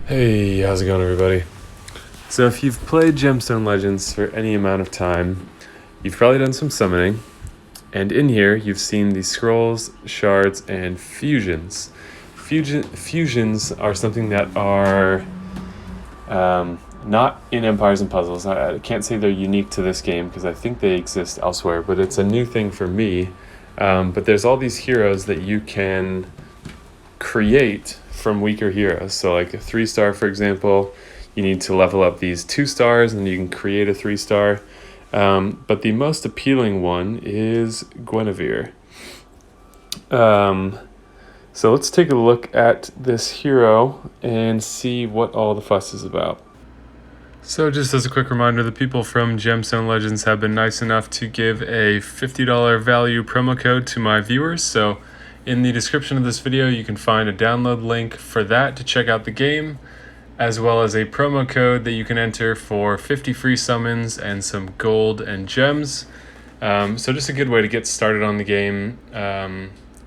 Hey, how's it going, everybody? So if you've played Gemstone Legends for any amount of time, you've probably done some summoning, and in here you've seen the scrolls, shards, and fusions. Fusions are something that are not in Empires and Puzzles. I can't say they're unique to this game because I think they exist elsewhere, but it's a new thing for me. But there's all these heroes that you can create from weaker heroes. So like a 3-star, for example, you need to level up these 2 stars and you can create a 3-star. But the most appealing one is Guinevere. So let's take a look at this hero and see what all the fuss is about. So just as a quick reminder, the people from Gemstone Legends have been nice enough to give a $50 value promo code to my viewers. So in the description of this video, you can find a download link for that to check out the game, as well as a promo code that you can enter for 50 free summons and some gold and gems. So just a good way to get started on the game.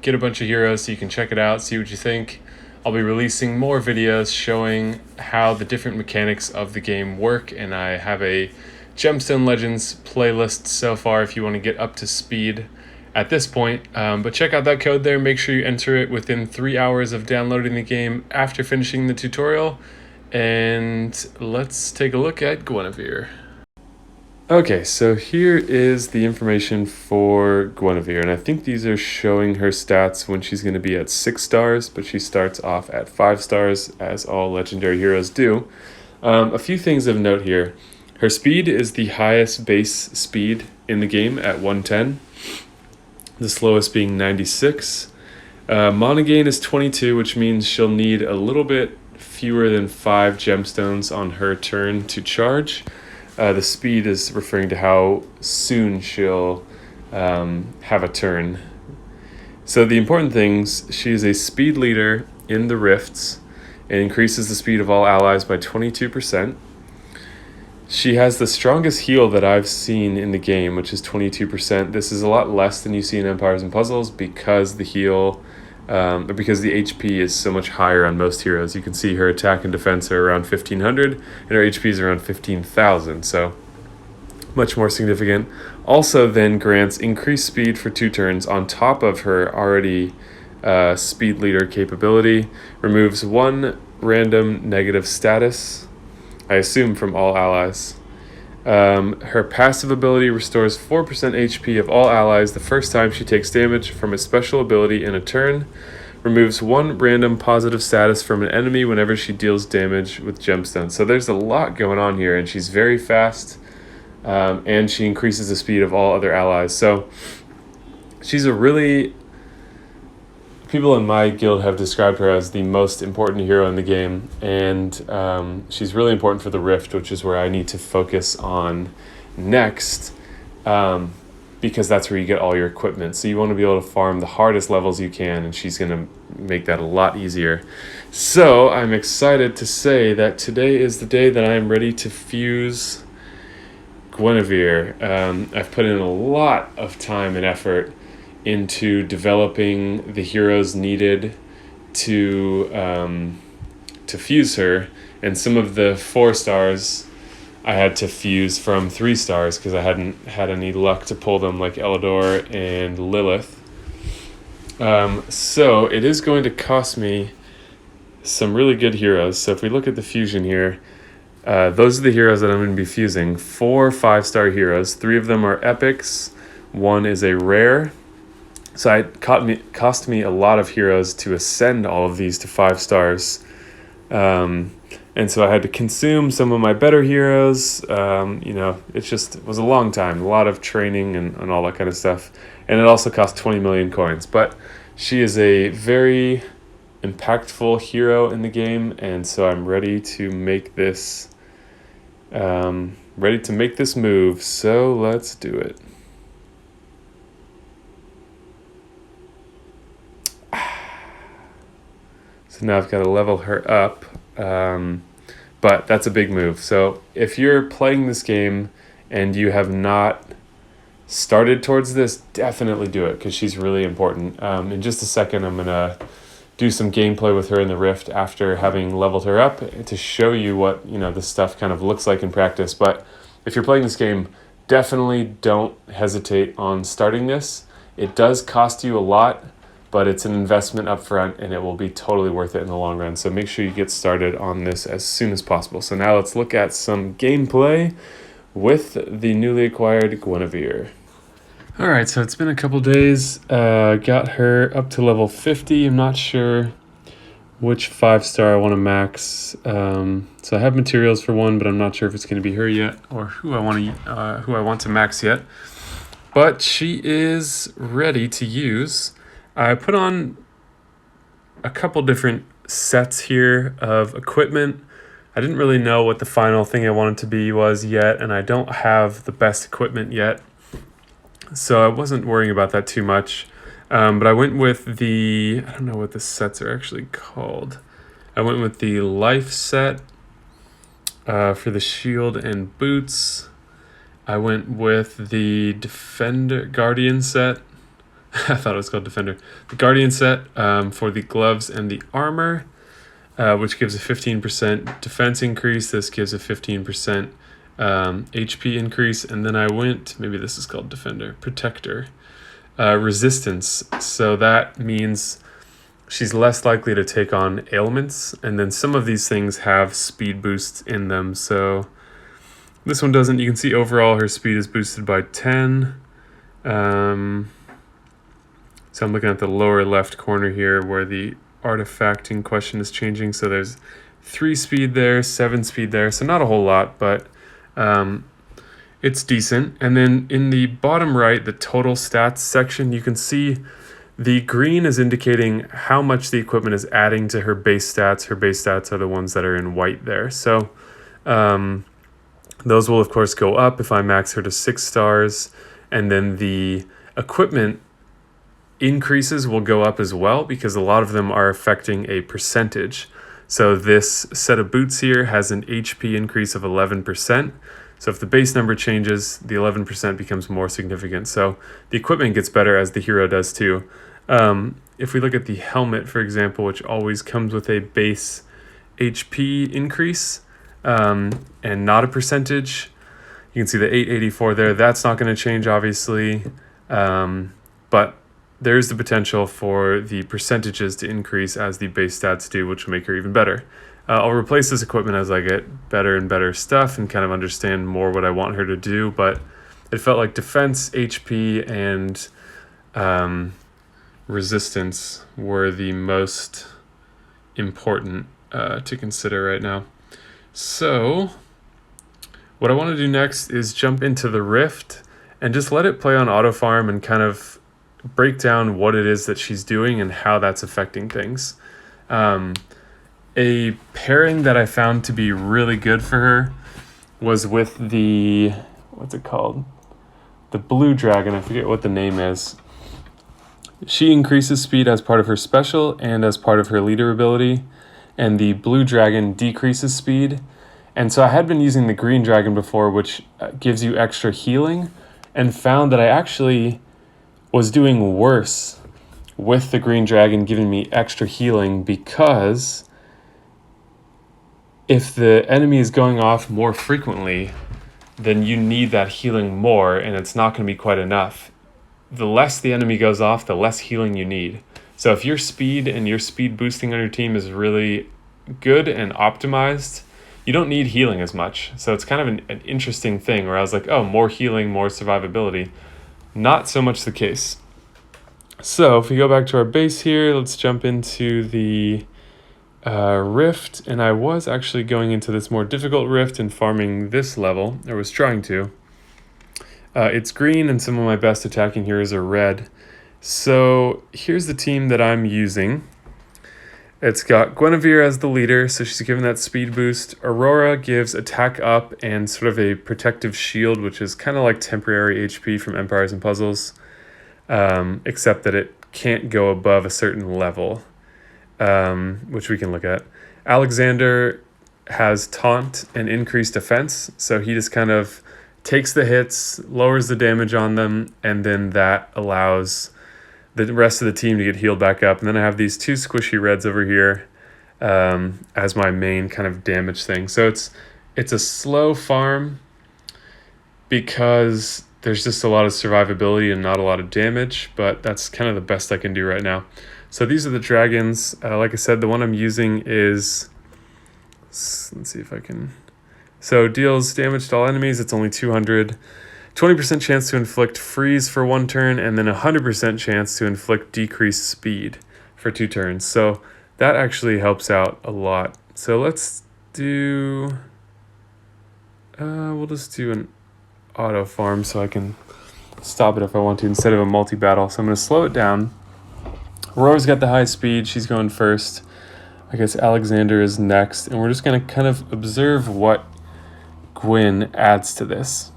Get a bunch of heroes so you can check it out, see what you think. I'll be releasing more videos showing how the different mechanics of the game work, and I have a Gemstone Legends playlist so far if you want to get up to speed at this point. But check out that code there. Make sure you enter it within 3 hours of downloading the game after finishing the tutorial. And let's take a look at Guinevere. Okay, so here is the information for Guinevere, and I think these are showing her stats when she's going to be at 6 stars, but she starts off at 5 stars, as all legendary heroes do. A few things of note here. Her speed is the highest base speed in the game at 110, the slowest being 96. Mana gain is 22, which means she'll need a little bit fewer than 5 gemstones on her turn to charge. The speed is referring to how soon she'll have a turn. So the important things, she is a speed leader in the rifts and increases the speed of all allies by 22%. She has the strongest heal that I've seen in the game, which is 22%. This is a lot less than you see in Empires and Puzzles because the heal, because the HP is so much higher on most heroes. You can see her attack and defense are around 1500 and her HP is around 15,000, so much more significant. Also then grants increased speed for 2 turns on top of her already speed leader capability. Removes 1 random negative status, I assume from all allies. Her passive ability restores 4% HP of all allies the first time she takes damage from a special ability in a turn. Removes 1 random positive status from an enemy whenever she deals damage with gemstones. So there's a lot going on here, and she's very fast, and she increases the speed of all other allies. So she's a really... People in my guild have described her as the most important hero in the game, and she's really important for the Rift, which is where I need to focus on next, because that's where you get all your equipment. So you want to be able to farm the hardest levels you can, and she's going to make that a lot easier. So I'm excited to say that today is the day that I'm ready to fuse Guinevere. I've put in a lot of time and effort into developing the heroes needed to fuse her, and some of the 4 stars I had to fuse from 3 stars because I hadn't had any luck to pull them, like Elidor and Lilith. So it is going to cost me some really good heroes. So if we look at the fusion here, those are the heroes that I'm going to be fusing. 4 5-star heroes. 3 of them are epics. 1 is a rare. So it cost me a lot of heroes to ascend all of these to 5 stars. And so I had to consume some of my better heroes. It was a long time, a lot of training and all that kind of stuff. And it also cost 20 million coins. But she is a very impactful hero in the game, and so I'm ready to make this move. So let's do it. So now I've got to level her up, but that's a big move. So if you're playing this game and you have not started towards this, definitely do it because she's really important. In just a second, I'm going to do some gameplay with her in the Rift after having leveled her up to show you what, this stuff kind of looks like in practice. But if you're playing this game, definitely don't hesitate on starting this. It does cost you a lot, but it's an investment up front and it will be totally worth it in the long run. So make sure you get started on this as soon as possible. So now let's look at some gameplay with the newly acquired Guinevere. All right, so it's been a couple days. Got her up to level 50. I'm not sure which 5-star I want to max. So I have materials for one, but I'm not sure if it's going to be her yet or who I want to max yet. But she is ready to use. I put on a couple different sets here of equipment. I didn't really know what the final thing I wanted to be was yet, and I don't have the best equipment yet. So I wasn't worrying about that too much. But I went with I don't know what the sets are actually called. I went with the life set for the shield and boots. I went with the guardian set. I thought it was called defender. The guardian set for the gloves and the armor, which gives a 15% defense increase. This gives a 15% HP increase. And then I went, maybe this is called defender, protector, resistance. So that means she's less likely to take on ailments. And then some of these things have speed boosts in them. So this one doesn't. You can see overall her speed is boosted by 10. So I'm looking at the lower left corner here where the artifact in question is changing. So there's 3 speed there, 7 speed there. So not a whole lot, but it's decent. And then in the bottom right, the total stats section, you can see the green is indicating how much the equipment is adding to her base stats. Her base stats are the ones that are in white there. So those will, of course, go up if I max her to 6 stars. And then the equipment increases will go up as well because a lot of them are affecting a percentage. So this set of boots here has an HP increase of 11%. So if the base number changes, the 11% becomes more significant. So the equipment gets better as the hero does too. If we look at the helmet, for example, which always comes with a base HP increase and not a percentage, you can see the 884 there. That's not going to change, obviously, but there's the potential for the percentages to increase as the base stats do, which will make her even better. I'll replace this equipment as I get better and better stuff and kind of understand more what I want her to do, but it felt like defense, HP, and resistance were the most important to consider right now. So what I want to do next is jump into the Rift and just let it play on auto farm and kind of break down what it is that she's doing and how that's affecting things. A pairing that I found to be really good for her was with the, what's it called? The blue dragon. I forget what the name is. She increases speed as part of her special and as part of her leader ability, and the blue dragon decreases speed. And so I had been using the green dragon before, which gives you extra healing, and found that I actually was doing worse with the green dragon giving me extra healing, because if the enemy is going off more frequently, then you need that healing more, and it's not going to be quite enough. The less the enemy goes off, the less healing you need. So if your speed and your speed boosting on your team is really good and optimized, you don't need healing as much. So it's kind of an interesting thing where I was like, oh, more healing, more survivability. Not so much the case. So if we go back to our base here, let's jump into the Rift. And I was actually going into this more difficult Rift and farming this level, or was trying to. It's green, and some of my best attacking heroes are red. So here's the team that I'm using. It's got Guinevere as the leader, so she's given that speed boost. Aurora gives attack up and sort of a protective shield, which is kind of like temporary HP from Empires and Puzzles, except that it can't go above a certain level, which we can look at. Alexander has taunt and increased defense, so he just kind of takes the hits, lowers the damage on them, and then that allows the rest of the team to get healed back up. And then I have these 2 squishy reds over here as my main kind of damage thing. So it's a slow farm because there's just a lot of survivability and not a lot of damage, but that's kind of the best I can do right now. So these are the dragons. Like I said, the one I'm using is, let's see if I can, so deals damage to all enemies. It's only 200, 20% chance to inflict freeze for 1 turn, and then 100% chance to inflict decreased speed for 2 turns. So that actually helps out a lot. So let's do, we'll just do an auto farm so I can stop it if I want to instead of a multi-battle. So I'm going to slow it down. Aurora's got the high speed. She's going first. I guess Alexander is next. And we're just going to kind of observe what Gwyn adds to this.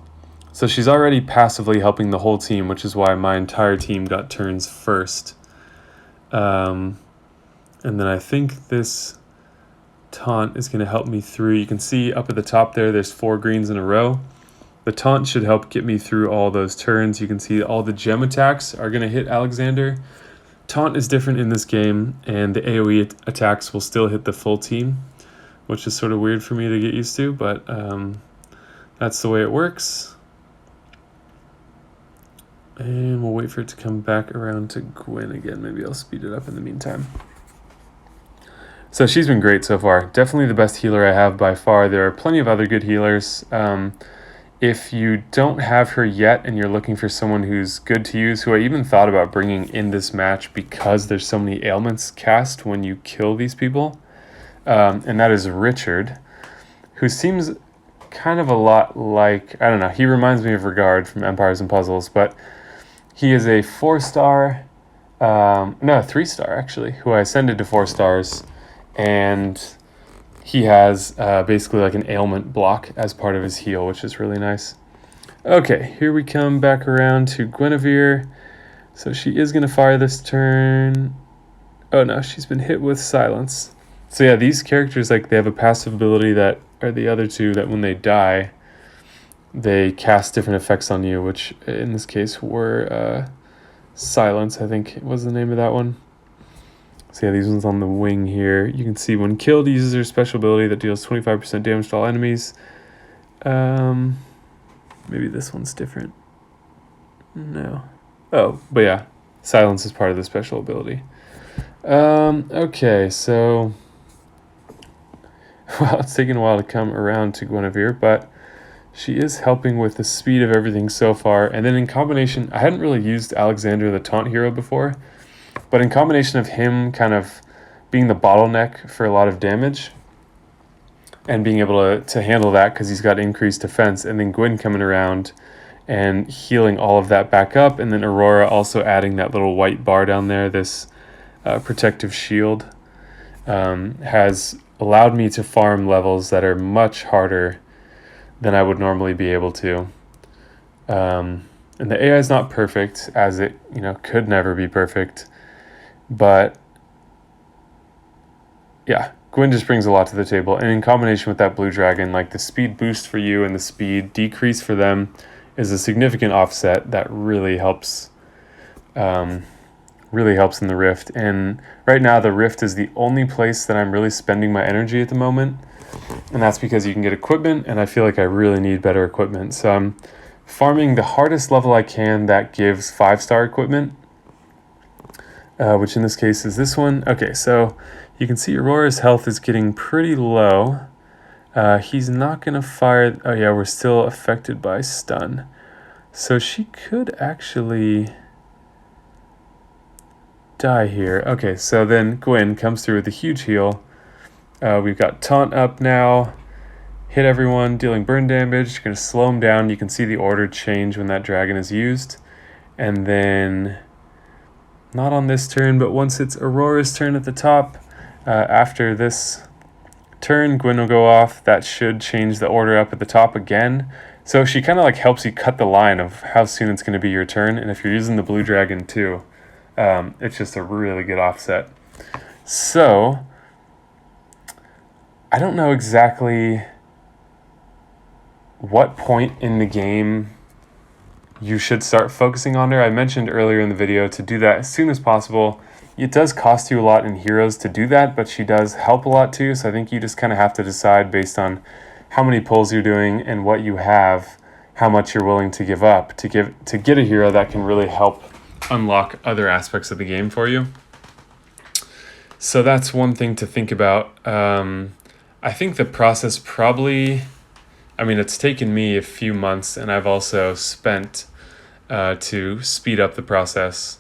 So she's already passively helping the whole team, which is why my entire team got turns first. And then I think this taunt is going to help me through. You can see up at the top there's 4 greens in a row. The taunt should help get me through all those turns. You can see all the gem attacks are going to hit Alexander. Taunt is different in this game, and the AoE attacks will still hit the full team, which is sort of weird for me to get used to, but that's the way it works. And we'll wait for it to come back around to Gwyn again. Maybe I'll speed it up in the meantime. So she's been great so far. Definitely the best healer I have by far. There are plenty of other good healers. If you don't have her yet and you're looking for someone who's good to use, who I even thought about bringing in this match because there's so many ailments cast when you kill these people, and that is Richard, who seems kind of a lot like, I don't know, he reminds me of Regard from Empires and Puzzles, but he is a 4-star, no, 3-star actually, who I ascended to 4 stars, and he has basically like an ailment block as part of his heal, which is really nice. Okay, here we come back around to Guinevere. So she is going to fire this turn. Oh no, she's been hit with silence. So yeah, these characters, like, they have a passive ability that are the other two that when they die, they cast different effects on you, which in this case were silence, I think was the name of that one. So yeah, these ones on the wing here. You can see when killed, uses her special ability that deals 25% damage to all enemies. Maybe this one's different. No. Oh, but yeah, silence is part of the special ability. Okay, so well, it's taken a while to come around to Guinevere, but she is helping with the speed of everything so far. And then in combination, I hadn't really used Alexander the taunt hero before, but in combination of him kind of being the bottleneck for a lot of damage and being able to handle that because he's got increased defense, and then Gwyn coming around and healing all of that back up, and then Aurora also adding that little white bar down there, this protective shield, has allowed me to farm levels that are much harder than I would normally be able to. And the AI is not perfect, as it could never be perfect, but yeah, Gwyn just brings a lot to the table, and in combination with that blue dragon, like the speed boost for you and the speed decrease for them is a significant offset that really helps in the Rift. And right now the Rift is the only place that I'm really spending my energy at the moment, and that's because you can get equipment, and I feel like I really need better equipment. So I'm farming the hardest level I can that gives 5-star equipment, which in this case is this one. Okay, so you can see Aurora's health is getting pretty low. He's not going to fire. Oh yeah, we're still affected by stun. So she could actually die here. Okay, so then Gwyn comes through with a huge heal. We've got taunt up now. Hit everyone, dealing burn damage. Going to slow him down. You can see the order change when that dragon is used. And then, not on this turn, but once it's Aurora's turn at the top, after this turn, Gwyn will go off. That should change the order up at the top again. So she kind of like helps you cut the line of how soon it's going to be your turn. And if you're using the blue dragon too, it's just a really good offset. So I don't know exactly what point in the game you should start focusing on her. I mentioned earlier in the video to do that as soon as possible. It does cost you a lot in heroes to do that, but she does help a lot too. So I think you just kind of have to decide based on how many pulls you're doing and what you have, how much you're willing to give up to get a hero that can really help unlock other aspects of the game for you. So that's one thing to think about. I think the process probably, I mean, it's taken me a few months, and I've also spent to speed up the process.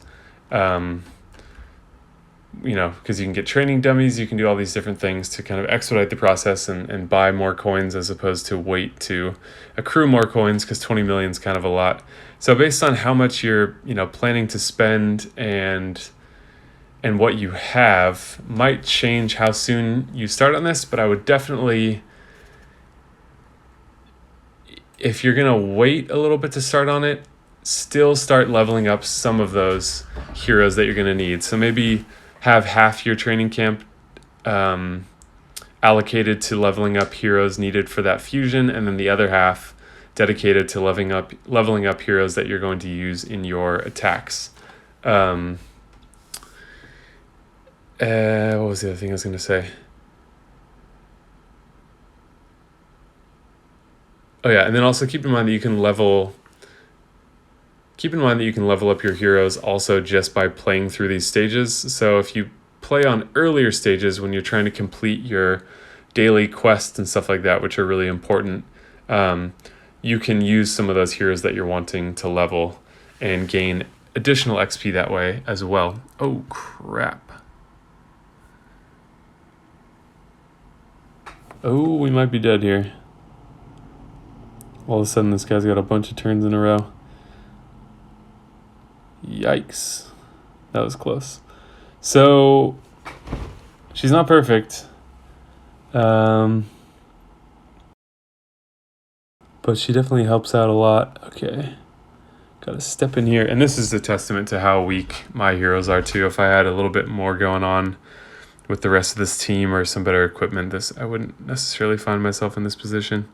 Because you can get training dummies, you can do all these different things to kind of expedite the process and buy more coins as opposed to wait to accrue more coins, because 20 million is kind of a lot. So based on how much you're planning to spend and what you have might change how soon you start on this, but I would definitely, if you're going to wait a little bit to start on it, still start leveling up some of those heroes that you're going to need. So maybe have half your training camp allocated to leveling up heroes needed for that fusion, and then the other half dedicated to leveling up heroes that you're going to use in your attacks. What was the other thing I was going to say? Oh yeah, and then also keep in mind that you can level up your heroes also just by playing through these stages. So if you play on earlier stages when you're trying to complete your daily quests and stuff like that, which are really important, you can use some of those heroes that you're wanting to level and gain additional XP that way as well. Oh, crap. Oh, we might be dead here. All of a sudden, this guy's got a bunch of turns in a row. Yikes. That was close. So, she's not perfect. But she definitely helps out a lot. Okay. Gotta step in here. And this is a testament to how weak my heroes are too. If I had a little bit more going on with the rest of this team or some better equipment, I wouldn't necessarily find myself in this position.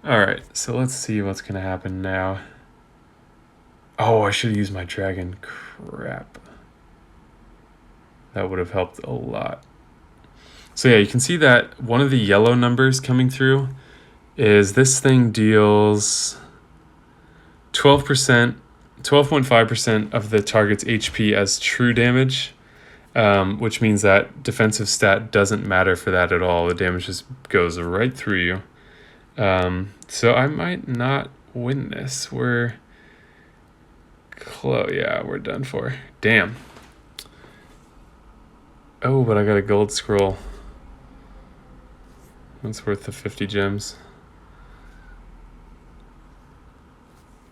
Alright, so let's see what's gonna happen now. Oh, I should have used my dragon. Crap. That would have helped a lot. So yeah, you can see that one of the yellow numbers coming through is this thing deals 12.5% of the target's HP as true damage, which means that defensive stat doesn't matter for that at all. The damage just goes right through you. So I might not win this. We're close. Yeah, we're done for. Damn. Oh, but I got a gold scroll. That's worth the 50 gems.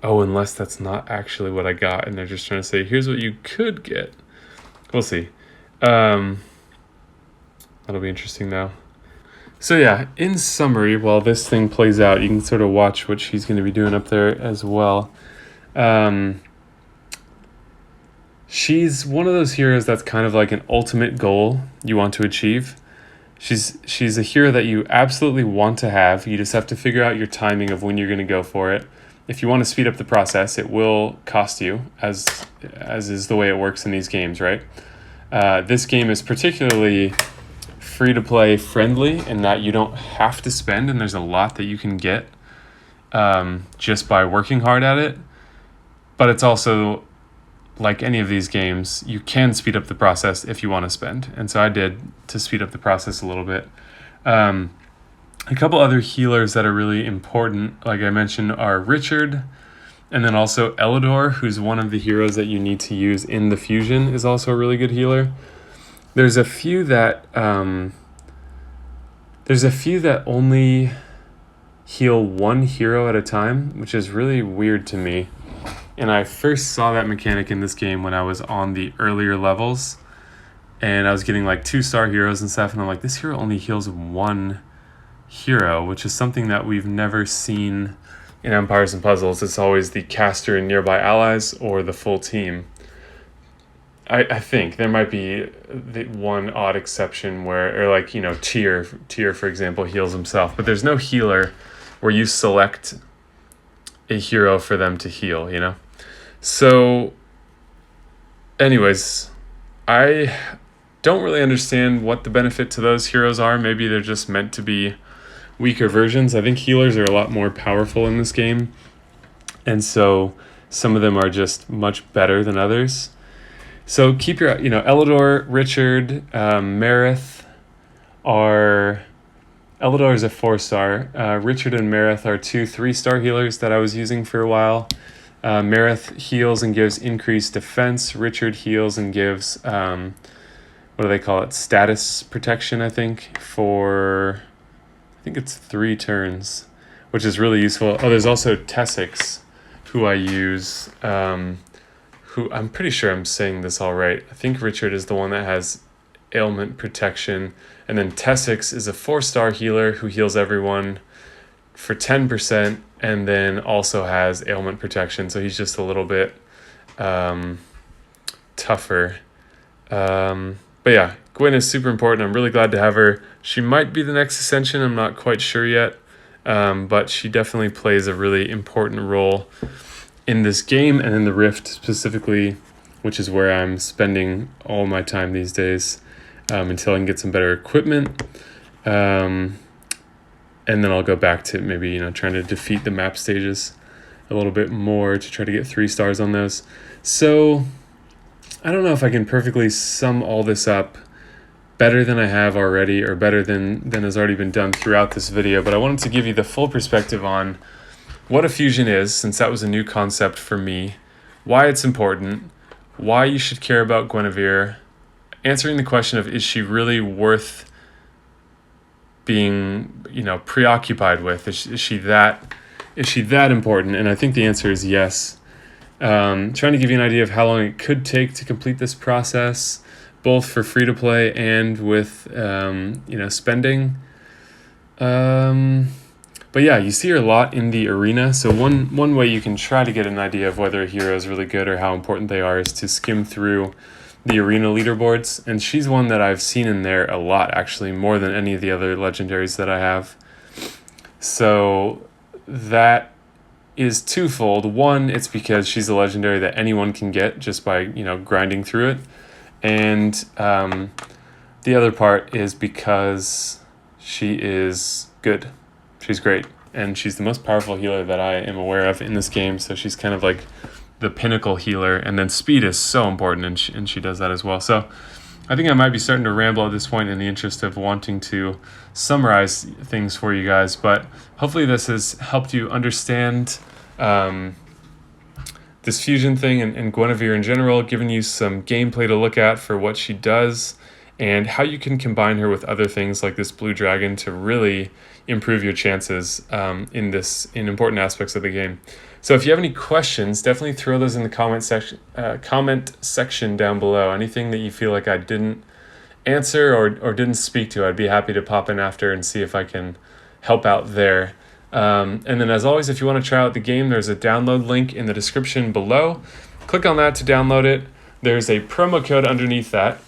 Oh, unless that's not actually what I got and they're just trying to say, here's what you could get. We'll see. That'll be interesting now. So yeah, in summary, while this thing plays out, you can sort of watch what she's going to be doing up there as well. She's one of those heroes that's kind of like an ultimate goal you want to achieve. She's a hero that you absolutely want to have. You just have to figure out your timing of when you're going to go for it. If you want to speed up the process, it will cost you, as is the way it works in these games, right? This game is particularly free-to-play friendly in that you don't have to spend, and there's a lot that you can get just by working hard at it. But it's also, like any of these games, you can speed up the process if you want to spend. And so I did, to speed up the process a little bit. A couple other healers that are really important, like I mentioned, are Richard, and then also Elidor, who's one of the heroes that you need to use in the fusion, is also a really good healer. There's a few that only heal one hero at a time, which is really weird to me. And I first saw that mechanic in this game when I was on the earlier levels, and I was getting like 2-star heroes and stuff, and I'm like, this hero only heals one hero, which is something that we've never seen in Empires and Puzzles. It's always the caster and nearby allies or the full team. I think there might be the one odd exception where, or like, Tyr, for example, heals himself, but there's no healer where you select a hero for them to heal, So anyways, I don't really understand what the benefit to those heroes are. Maybe they're just meant to be weaker versions. I think healers are a lot more powerful in this game, and so some of them are just much better than others. So keep your, Elidor, Richard, Marith are... Elidor is a 4-star. Richard and Marith are 2 3-star healers that I was using for a while. Marith heals and gives increased defense. Richard heals and gives, what do they call it? Status protection, I think, I think it's 3 turns, which is really useful. Oh, there's also Tessix, who I use, who I'm pretty sure I'm saying this all right. I think Richard is the one that has ailment protection, and then Tessix is a 4-star healer who heals everyone for 10%, and then also has ailment protection, so he's just a little bit tougher. But yeah, Gwen is super important. I'm really glad to have her. She might be the next Ascension, I'm not quite sure yet, but she definitely plays a really important role in this game and in the Rift specifically, which is where I'm spending all my time these days, until I can get some better equipment. And then I'll go back to maybe, trying to defeat the map stages a little bit more to try to get 3 stars on those. So I don't know if I can perfectly sum all this up better than I have already, or better than has already been done throughout this video, but I wanted to give you the full perspective on what a fusion is, since that was a new concept for me, why it's important, why you should care about Guinevere, answering the question of, is she really worth being, preoccupied with? Is she that important? And I think the answer is yes. Trying to give you an idea of how long it could take to complete this process, both for free to play and with spending. But yeah, you see her a lot in the arena. So one way you can try to get an idea of whether a hero is really good or how important they are is to skim through the arena leaderboards. And she's one that I've seen in there a lot, actually, more than any of the other legendaries that I have. So that is twofold. One, it's because she's a legendary that anyone can get just by, grinding through it. And the other part is because she is good. She's great, and she's the most powerful healer that I am aware of in this game, so she's kind of like the pinnacle healer, and then speed is so important, and she does that as well. So I think I might be starting to ramble at this point in the interest of wanting to summarize things for you guys, but hopefully this has helped you understand this fusion thing and Guinevere in general, giving you some gameplay to look at for what she does, and how you can combine her with other things like this blue dragon to really improve your chances in important aspects of the game. So if you have any questions, definitely throw those in the comment section down below. Anything that you feel like I didn't answer or didn't speak to, I'd be happy to pop in after and see if I can help out there. And then as always, if you want to try out the game, there's a download link in the description below. Click on that to download it. There's a promo code underneath that.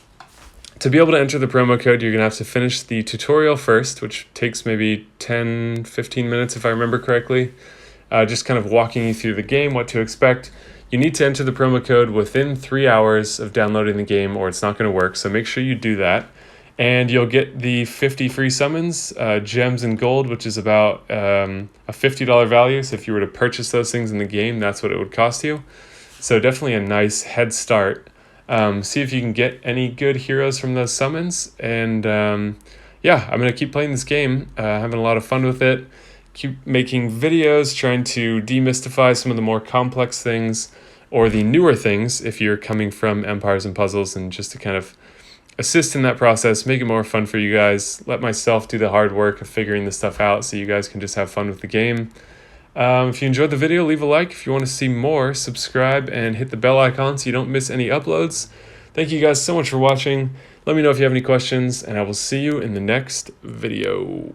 To be able to enter the promo code, you're going to have to finish the tutorial first, which takes maybe 10-15 minutes if I remember correctly. Just kind of walking you through the game, what to expect. You need to enter the promo code within 3 hours of downloading the game, or it's not going to work, so make sure you do that. And you'll get the 50 free summons, gems and gold, which is about a $50 value. So if you were to purchase those things in the game, that's what it would cost you. So definitely a nice head start. See if you can get any good heroes from those summons. And yeah, I'm going to keep playing this game, having a lot of fun with it. Keep making videos, trying to demystify some of the more complex things or the newer things if you're coming from Empires and Puzzles, and just to kind of assist in that process, make it more fun for you guys, let myself do the hard work of figuring this stuff out so you guys can just have fun with the game. If you enjoyed the video, leave a like. If you want to see more, subscribe and hit the bell icon so you don't miss any uploads. Thank you guys so much for watching. Let me know if you have any questions, and I will see you in the next video.